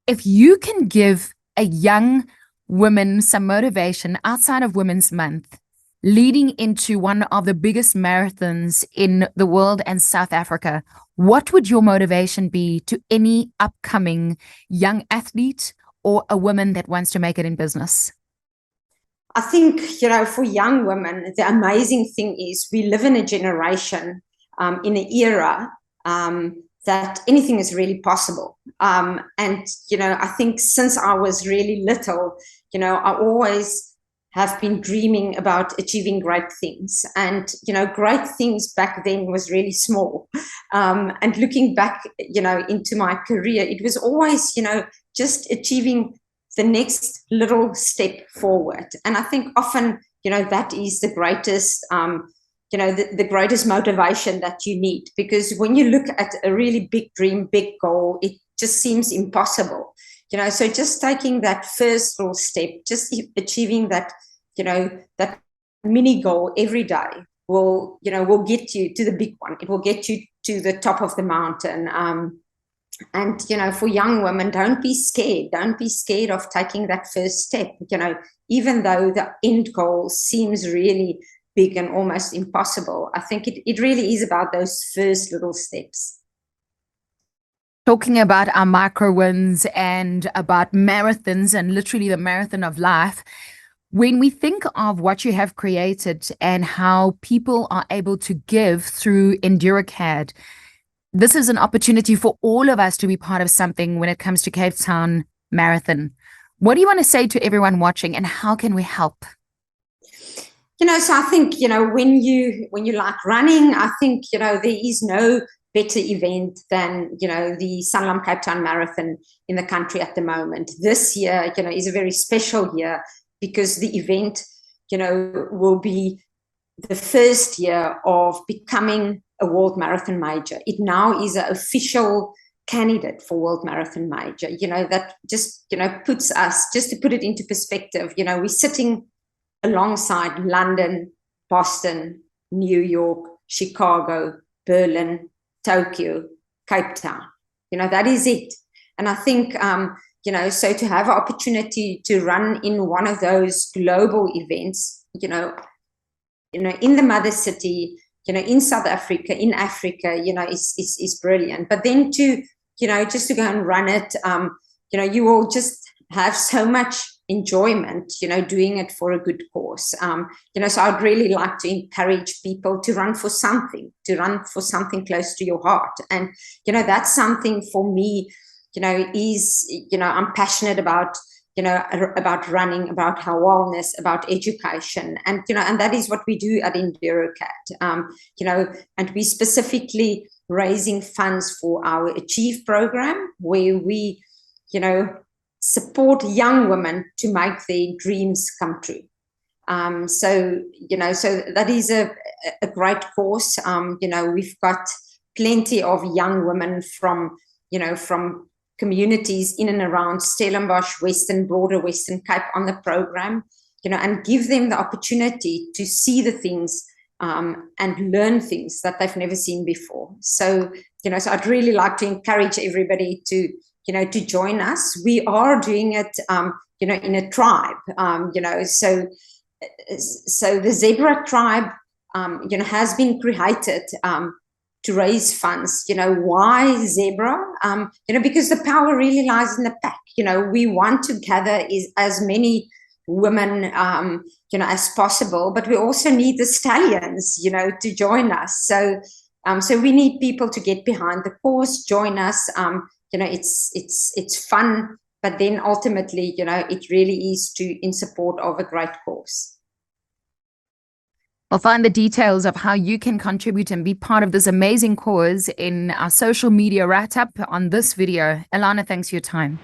If you can give a young woman some motivation outside of Women's Month, leading into one of the biggest marathons in the world and South Africa, what would your motivation be to any upcoming young athlete or a woman that wants to make it in business? I think, for young women, the amazing thing is we live in a generation, in an era that anything is really possible. I think since I was really little, I always have been dreaming about achieving great things. And, great things back then was really small. And looking back, into my career, it was always, just achieving the next little step forward. And I think often, that is the greatest, the greatest motivation that you need, because when you look at a really big dream, big goal, it just seems impossible. So just taking that first little step, just achieving that, that mini goal every day will get you to the big one. It will get you to the top of the mountain. And, for young women, don't be scared. Don't be scared of taking that first step, even though the end goal seems really big and almost impossible. I think it really is about those first little steps. Talking about our micro wins and about marathons and literally the marathon of life, when we think of what you have created and how people are able to give through EnduroCAD, this is an opportunity for all of us to be part of something when it comes to Cape Town Marathon. What do you want to say to everyone watching, and how can we help? So I think, when you like running, I think, there is no better event than, the Sanlam Cape Town Marathon in the country at the moment. This year, is a very special year because the event, will be the first year of becoming a World Marathon Major. It now is an official candidate for World Marathon Major. That just, puts us, just to put it into perspective, we're sitting alongside London, Boston, New York, Chicago, Berlin, Tokyo, Cape Town. That is it. And I think, so to have an opportunity to run in one of those global events, in the mother city, in South Africa, in Africa, is brilliant. But then to, just to go and run it, you will just have so much enjoyment, doing it for a good cause. So I'd really like to encourage people to run for something close to your heart. And, that's something for me, is, I'm passionate about, about running, about health wellness, about education. And, and that is what we do at EnduroCAD, and we specifically raising funds for our Achieve program, where we, support young women to make their dreams come true. So that is a great course. We've got plenty of young women from communities in and around Stellenbosch, broader Western Cape on the program, and give them the opportunity to see the things and learn things that they've never seen before. So, so I'd really like to encourage everybody to join us. We are doing it, in a tribe, so the Zebra Tribe, has been created to raise funds. Why zebra? Because the power really lies in the pack. We want to gather as many women, as possible, but we also need the stallions, to join us. So we need people to get behind the cause, join us. It's fun, but then ultimately, it really is in support of a great cause. I'll find the details of how you can contribute and be part of this amazing cause in our social media write-up on this video. Elana, thanks for your time.